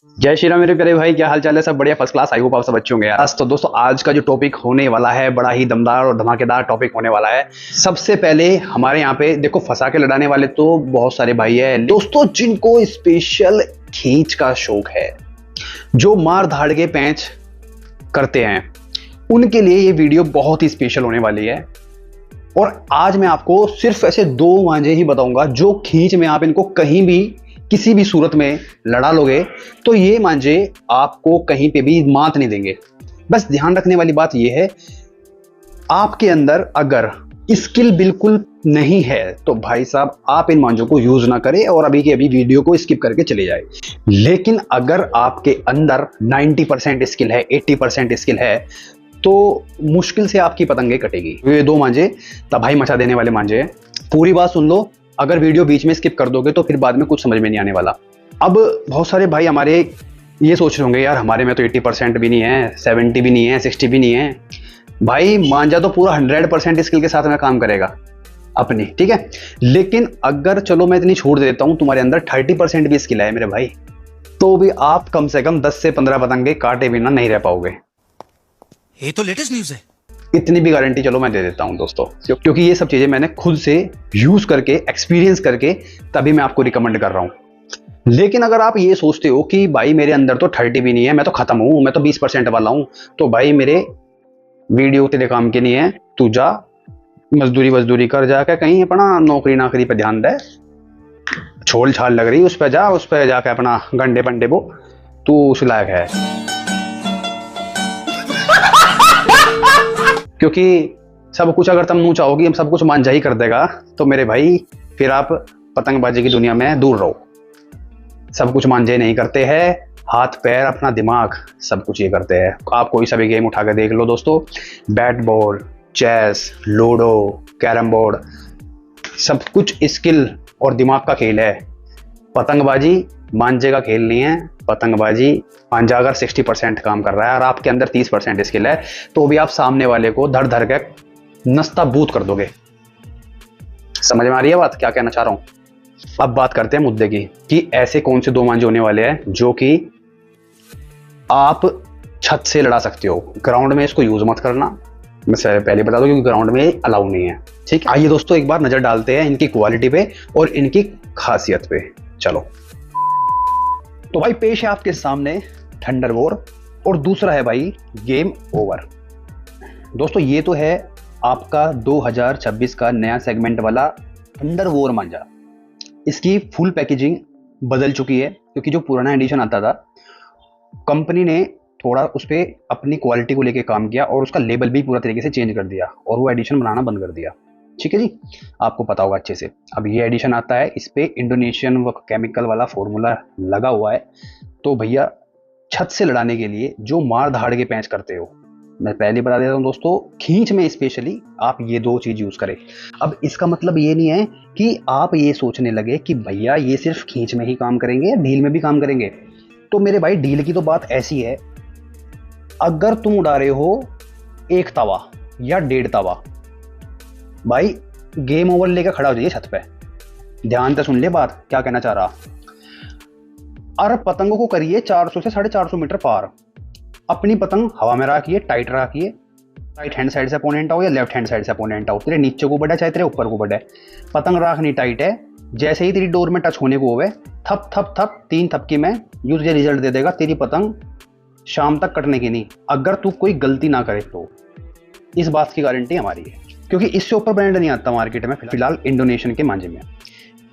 जय श्री राम मेरे प्यारे भाई, क्या हाल चाल है? सब बढ़िया, फर्स्ट क्लास। आई होप आप सब अच्छे होंगे यार। तो दोस्तों, आज का जो टॉपिक होने वाला है बड़ा ही दमदार और धमाकेदार टॉपिक होने वाला है। सबसे पहले हमारे यहाँ पे देखो, फंसा के लड़ाने वाले तो बहुत सारे भाई है दोस्तों, जिनको स्पेशल खींच का शौक है, जो मार धाड़ के पैंच करते हैं, उनके लिए ये वीडियो बहुत ही स्पेशल होने वाली है। और आज मैं आपको सिर्फ ऐसे दो मांझे ही बताऊंगा जो खींच में आप इनको कहीं भी किसी भी सूरत में लड़ा लोगे तो ये मांझे आपको कहीं पे भी मात नहीं देंगे। बस ध्यान रखने वाली बात ये है, आपके अंदर अगर स्किल बिल्कुल नहीं है तो भाई साहब आप इन मांझों को यूज ना करें और अभी के अभी वीडियो को स्किप करके चले जाए। लेकिन अगर आपके अंदर 90% स्किल है, 80% स्किल है, तो मुश्किल से आपकी पतंगे कटेगी। ये दो मांझे तबाही मचा देने वाले मांझे हैं। पूरी बात सुन लो, अगर वीडियो बीच में स्किप कर दोगे तो फिर बाद में कुछ समझ में नहीं आने वाला। अब बहुत सारे भाई हमारे ये सोच रहे होंगे, यार हमारे में तो 80% भी नहीं है, 70 भी नहीं है, 60 भी नहीं है। भाई मांझा तो पूरा 100% स्किल के साथ में काम करेगा अपनी, ठीक है। लेकिन अगर चलो मैं इतनी छूट देता हूं, तुम्हारे अंदर 30% भी स्किल है मेरे भाई, तो भी आप कम से कम 10 से 15 पतंगे काटे बिना नहीं रह पाओगे। ये तो लेटेस्ट न्यूज़ है। इतनी भी गारंटी चलो मैं दे देता हूं दोस्तों, क्योंकि ये सब चीजें मैंने खुद से यूज करके, एक्सपीरियंस करके तभी मैं आपको रिकमेंड कर रहा हूं। लेकिन अगर आप ये सोचते हो कि भाई मेरे अंदर तो 30 भी नहीं है, मैं तो खत्म हूं, मैं तो 20% वाला हूं, तो भाई मेरे वीडियो तेरे काम के नहीं है, तू जा मजदूरी वजदूरी कर, जाकर कहीं अपना नौकरी नाकरी पे ध्यान दे, छोल छाल लग रही उस पर जा, उस पर जाकर अपना गंडे पंडे वो, तू उस लायक है। क्योंकि सब कुछ अगर तुम चाहो कि हम सब कुछ मांझा ही कर देगा तो मेरे भाई फिर आप पतंगबाजी की दुनिया में दूर रहो। सब कुछ मांझे नहीं करते हैं, हाथ पैर अपना दिमाग सब कुछ ये करते हैं। आप कोई सा भी गेम उठा कर देख लो दोस्तों, bat ball, chess, ludo, carrom board, सब कुछ स्किल और दिमाग का खेल है। पतंगबाजी मांझे का खेल नहीं है। पतंगबाजी मांझा अगर 60% काम कर रहा है और आपके अंदर 30% स्किल है, तो भी आप सामने वाले को धड़ धड़ के नस्ताबूत कर दोगे। समझ में आ रही है बात, क्या कहना चाह रहा हूं? अब बात करते हैं मुद्दे की कि ऐसे कौन से दो मांझे होने वाले हैं जो कि आप छत से लड़ा सकते हो। ग्राउंड में इसको यूज मत करना, मैं पहले बता दूं, क्योंकि ग्राउंड में अलाउ नहीं है, ठीक। आइए दोस्तों, एक बार नजर डालते हैं इनकी क्वालिटी पे और इनकी खासियत पे। चलो तो भाई, पेश है आपके सामने थंडर वॉर और दूसरा है भाई गेम ओवर। दोस्तों ये तो है आपका 2026 का नया सेगमेंट वाला थंडर वॉर मांझा। इसकी फुल पैकेजिंग बदल चुकी है, क्योंकि जो पुराना एडिशन आता था कंपनी ने थोड़ा उस पर अपनी क्वालिटी को लेके काम किया और उसका लेबल भी पूरा तरीके से चेंज कर दिया और वो एडिशन बनाना बंद कर दिया, ठीक है जी, आपको पता होगा अच्छे से। अब ये एडिशन आता है, इस पे इंडोनेशियन व केमिकल वाला फॉर्मूला लगा हुआ है। तो भैया छत से लड़ाने के लिए जो मार धाड़ के पैंच करते हो, मैं पहले बता देता हूँ दोस्तों, खींच में स्पेशली आप ये दो चीज यूज करें। अब इसका मतलब ये नहीं है कि आप ये सोचने लगे कि भैया ये सिर्फ खींच में ही काम करेंगे या डील में भी काम करेंगे। तो मेरे भाई, डील की तो बात ऐसी है, अगर तुम उड़ा रहे हो एक तवा या 1.5 तवा, भाई गेम ओवर लेकर खड़ा हो जाइए छत पे। ध्यान से सुन ले बात, क्या कहना चाह रहा। और पतंगों को करिए 400 से 450 मीटर पार। अपनी पतंग हवा में रखिए, टाइट रखिए, राइट हैंड साइड से अपोनेंट आओ या लेफ्ट हैंड साइड से अपोनेंट आओ, तेरे नीचे को बढ़े चाहे तेरे ऊपर को बढ़े, पतंग रखनी टाइट है। जैसे ही तेरी डोर में टच होने को होवे, थप थप थप 3 थपकी में यूज रिजल्ट दे देगा। तेरी पतंग शाम तक कटने की नहीं, अगर तू कोई गलती ना करे तो। इस बात की गारंटी हमारी है, क्योंकि इससे ऊपर ब्रांड नहीं आता मार्केट में फिलहाल इंडोनेशियन के मांझे में।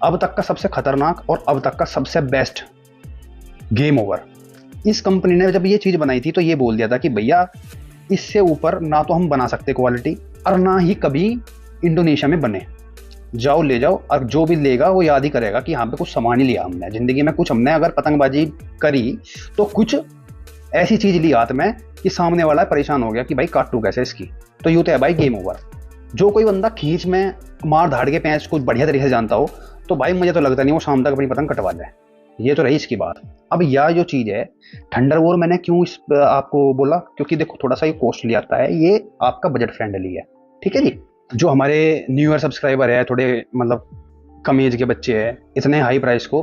अब तक का सबसे खतरनाक और अब तक का सबसे बेस्ट गेम ओवर। इस कंपनी ने जब ये चीज बनाई थी तो ये बोल दिया था कि भैया इससे ऊपर ना तो हम बना सकते क्वालिटी और ना ही कभी इंडोनेशिया में बने। जाओ ले जाओ, और जो भी लेगा वो याद ही करेगा कि यहाँ पे कुछ सामान ही लिया हमने जिंदगी में। कुछ हमने अगर पतंगबाजी करी तो कुछ ऐसी चीज ली हाथ में कि सामने वाला परेशान हो गया कि भाई काटू कैसे इसकी। तो यूं तो है भाई गेम ओवर। जो कोई बंदा खींच में मार धाड़ के पैंच को बढ़िया तरीके से जानता हो तो भाई मुझे तो लगता नहीं वो शाम तक अपनी पतंग कटवा ले। ये तो रही इसकी बात। अब यह जो चीज़ है थंडर वॉर, मैंने क्यों इस आपको बोला, क्योंकि देखो थोड़ा सा ये कॉस्टली आता है, ये आपका बजट फ्रेंडली है, ठीक है जी। जो हमारे न्यू ईयर सब्सक्राइबर है, थोड़े मतलब कम एज के बच्चे हैं, इतने हाई प्राइस को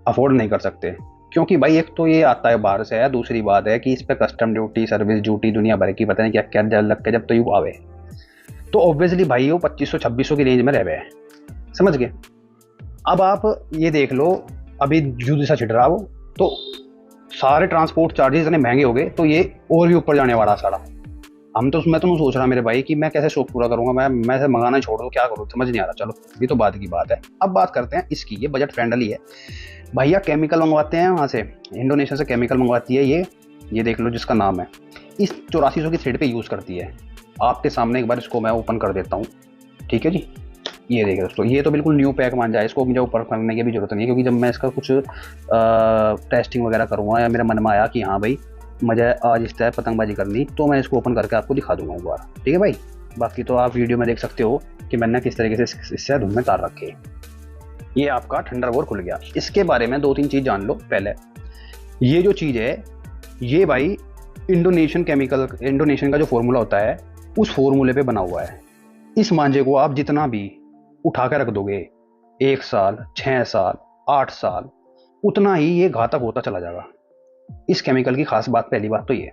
अफोर्ड नहीं कर सकते। क्योंकि भाई एक तो ये आता है बाहर से है, दूसरी बात है कि इस पे कस्टम ड्यूटी, सर्विस ड्यूटी, दुनिया भर की पता नहीं क्या क्या जल लग के जब तो यू आवे, तो ऑब्वियसली भाई वो 2500-2600 की रेंज में रह गए, समझ गए। अब आप ये देख लो, अभी जुद सा छिड़ रहा वो, तो सारे ट्रांसपोर्ट चार्जेस इतने महंगे हो गए, तो ये और भी ऊपर जाने वाला सारा। मैं तो नहीं सोच रहा मेरे भाई कि मैं कैसे शौक पूरा करूंगा, मैं से मंगाना छोड़ दूँ, क्या करूँ समझ नहीं आ रहा। चलो ये तो बात की बात है। अब बात करते हैं इसकी, ये बजट फ्रेंडली है भैया। केमिकल मंगवाते हैं वहाँ से, इंडोनेशिया से केमिकल मंगवाती है ये देख लो जिसका नाम है, इस 8400 की थ्रेड पे यूज़ करती है। आपके सामने एक बार इसको मैं ओपन कर देता हूँ, ठीक है जी। ये देखिए दोस्तों, ये तो बिल्कुल न्यू पैक मान जाए, इसको मुझे ऊपर करने की भी जरूरत नहीं है, क्योंकि जब मैं इसका कुछ टेस्टिंग वगैरह करूँगा या मेरे मन में आया कि हाँ भाई मुझे आज इस तरह पतंगबाजी करनी, तो मैं इसको ओपन करके आपको दिखा दूंगा एक बार, ठीक है भाई। बाकी तो आप वीडियो में देख सकते हो कि मैंने किस तरीके से इससे धुन में तार रखे। ये आपका थंडरबोल्ट खुल गया। इसके बारे में 2-3 चीज़ जान लो पहले। ये जो चीज़ है ये भाई इंडोनेशियन का जो फॉर्मूला होता है उस फॉर्मूले पे बना हुआ है। इस मांझे को आप जितना भी उठा कर रख दोगे, 1 साल, 6 साल, 8 साल, उतना ही ये घातक होता चला जाएगा। इस केमिकल की खास बात, पहली बात तो ये।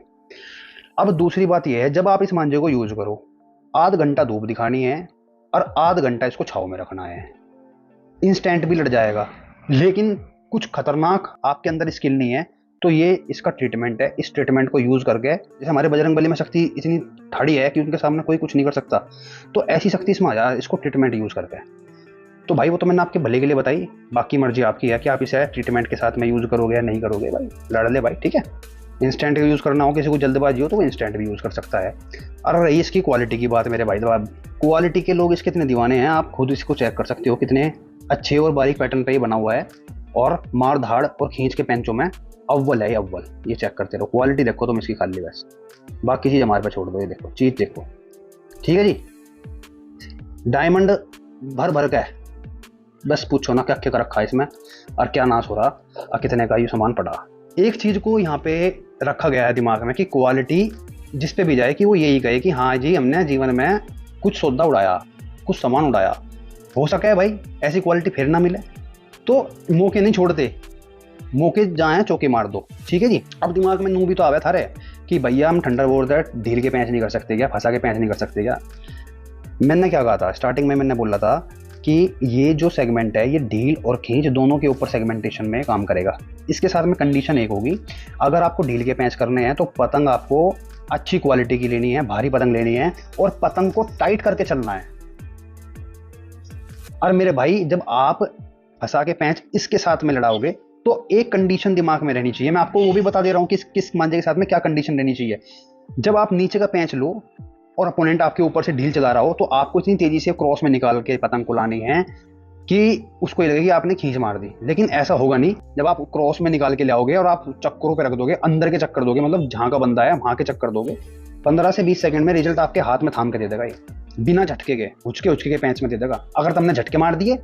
अब दूसरी बात ये है, जब आप इस मांझे को यूज करो, आध घंटा धूप दिखानी है और आध घंटा इसको छांव में रखना है। इंस्टेंट भी लड़ जाएगा, लेकिन कुछ खतरनाक आपके अंदर स्किल नहीं है तो ये इसका ट्रीटमेंट है। इस ट्रीटमेंट को यूज करके, जैसे हमारे बजरंगबली में शक्ति इतनी ठाड़ी है कि उनके सामने कोई कुछ नहीं कर सकता, तो ऐसी शक्ति इसमें आ जाए इसको ट्रीटमेंट यूज करके। तो भाई वो तो मैंने आपके भले के लिए बताई, बाकी मर्जी आपकी है कि आप इसे ट्रीटमेंट के साथ में यूज करोगे या नहीं करोगे। भाई लड़ ले भाई, ठीक है। इंस्टेंट यूज करना हो, किसी को जल्दबाजी हो तो वो इंस्टेंट भी यूज कर सकता है। और रही इसकी क्वालिटी की बात मेरे भाई, तो क्वालिटी के लोग इसके इतने दीवाने हैं, आप खुद इसको चेक कर सकते हो कितने अच्छे और बारीक पैटर्न पे ये बना हुआ है, और मार धाड़ और खींच के पेंचों में अव्वल है अव्वल। ये चेक करते रहो, क्वालिटी देखो तुम इसकी खाली, बस बाकी चीज़ हमारे पे छोड़ दो। ये देखो चीज़ देखो, ठीक है जी। डायमंड भर भर का है, बस पूछो ना क्या क्या कर रखा है इसमें और क्या नाश हो रहा और कितने का ये सामान पड़ा। एक चीज़ को यहाँ पे रखा गया है दिमाग में कि क्वालिटी जिस पे भी जाए कि वो यही कहे कि हाँ जी हमने जीवन में कुछ सौदा उड़ाया, कुछ सामान उड़ाया। हो सका है भाई ऐसी क्वालिटी फिर ना मिले, तो मौके नहीं छोड़ते, मौके जाए चौके मार दो, ठीक है जी। अब दिमाग में नू भी तो आवे थारे कि भैया हम थंडरबोल्ट ढील के पैंच नहीं कर सकते क्या, फंसा के पैंच नहीं कर सकते क्या। मैंने क्या कहा था स्टार्टिंग में, मैंने बोला था कि ये जो सेगमेंट है ये ढील और खींच दोनों के ऊपर सेगमेंटेशन में काम करेगा। इसके साथ में कंडीशन एक होगी, अगर आपको ढील के पैंच करने हैं तो पतंग आपको अच्छी क्वालिटी की लेनी है, भारी पतंग लेनी है और पतंग को टाइट करके चलना है। और मेरे भाई जब आप फंसा के पैंच इसके साथ में लड़ाओगे तो एक कंडीशन दिमाग में रहनी चाहिए। मैं आपको वो भी बता दे रहा हूँ कि किस मांझे के साथ में क्या कंडीशन रहनी चाहिए। जब आप नीचे का पैंच लो और अपोनेंट आपके ऊपर से ढील चला रहा हो, तो आपको इतनी तेजी से क्रॉस में निकाल के पतंग को लानी है कि उसको ये लगे कि आपने खींच मार दी। लेकिन ऐसा होगा नहीं, जब आप क्रॉस में निकाल के लाओगे और आप चक्करों पे रख दोगे, अंदर के चक्कर दोगे, मतलब जहां का बंदा है वहां के चक्कर दोगे, 15 से 20 सेकंड में रिजल्ट आपके हाथ में थाम के दे देगा। ये बिना झटके के उचके के पैंच में दे देगा। अगर तुमने झटके मार दिए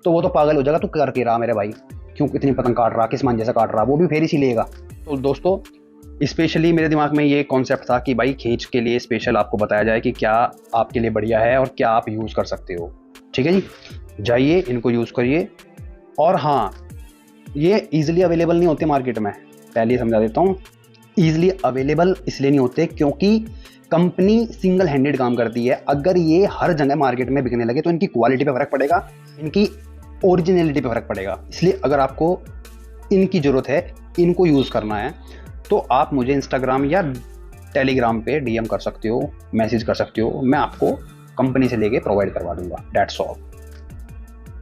तो वो तो पागल हो जाएगा, तू कर के रहा मेरे भाई, क्यों इतनी पतंग काट रहा, किस मांझे से काट रहा, वो भी फेर इसी लेगा। तो दोस्तों स्पेशली मेरे दिमाग में ये कॉन्सेप्ट था कि भाई खींच के लिए स्पेशल आपको बताया जाए कि क्या आपके लिए बढ़िया है और क्या आप यूज़ कर सकते हो, ठीक है जी। जाइए इनको यूज़ करिए। और हाँ, ये ईजिली अवेलेबल नहीं होते मार्केट में, पहले समझा देता हूँ। ईजिली अवेलेबल इसलिए नहीं होते क्योंकि कंपनी सिंगल हैंडेड काम करती है। अगर ये हर जगह मार्केट में बिकने लगे तो इनकी क्वालिटी पे फर्क पड़ेगा, इनकी ओरिजिनलिटी पे फर्क पड़ेगा। इसलिए अगर आपको इनकी ज़रूरत है, इनको यूज़ करना है, तो आप मुझे इंस्टाग्राम या टेलीग्राम पे डीएम कर सकते हो, मैसेज कर सकते हो, मैं आपको कंपनी से लेके प्रोवाइड करवा दूंगा, दैट्स ऑल।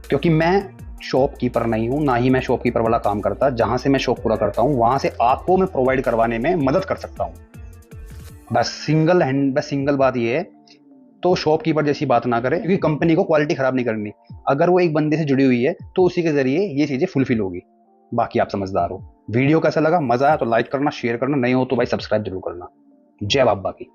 क्योंकि मैं शॉपकीपर नहीं हूँ, ना ही मैं शॉपकीपर वाला काम करता। जहाँ से मैं शॉप पूरा करता हूँ वहाँ से आपको मैं प्रोवाइड करवाने में मदद कर सकता हूँ। बस सिंगल बात ये है, तो शॉपकीपर जैसी बात ना करें, क्योंकि कंपनी को क्वालिटी खराब नहीं करनी। अगर वो एक बंदे से जुड़ी हुई है तो उसी के जरिए ये चीज़ें फुलफिल होगी। बाकी आप समझदार हो। वीडियो कैसा लगा, मजा आया तो लाइक करना, शेयर करना, नहीं हो तो भाई सब्सक्राइब जरूर करना। जय बाबा की।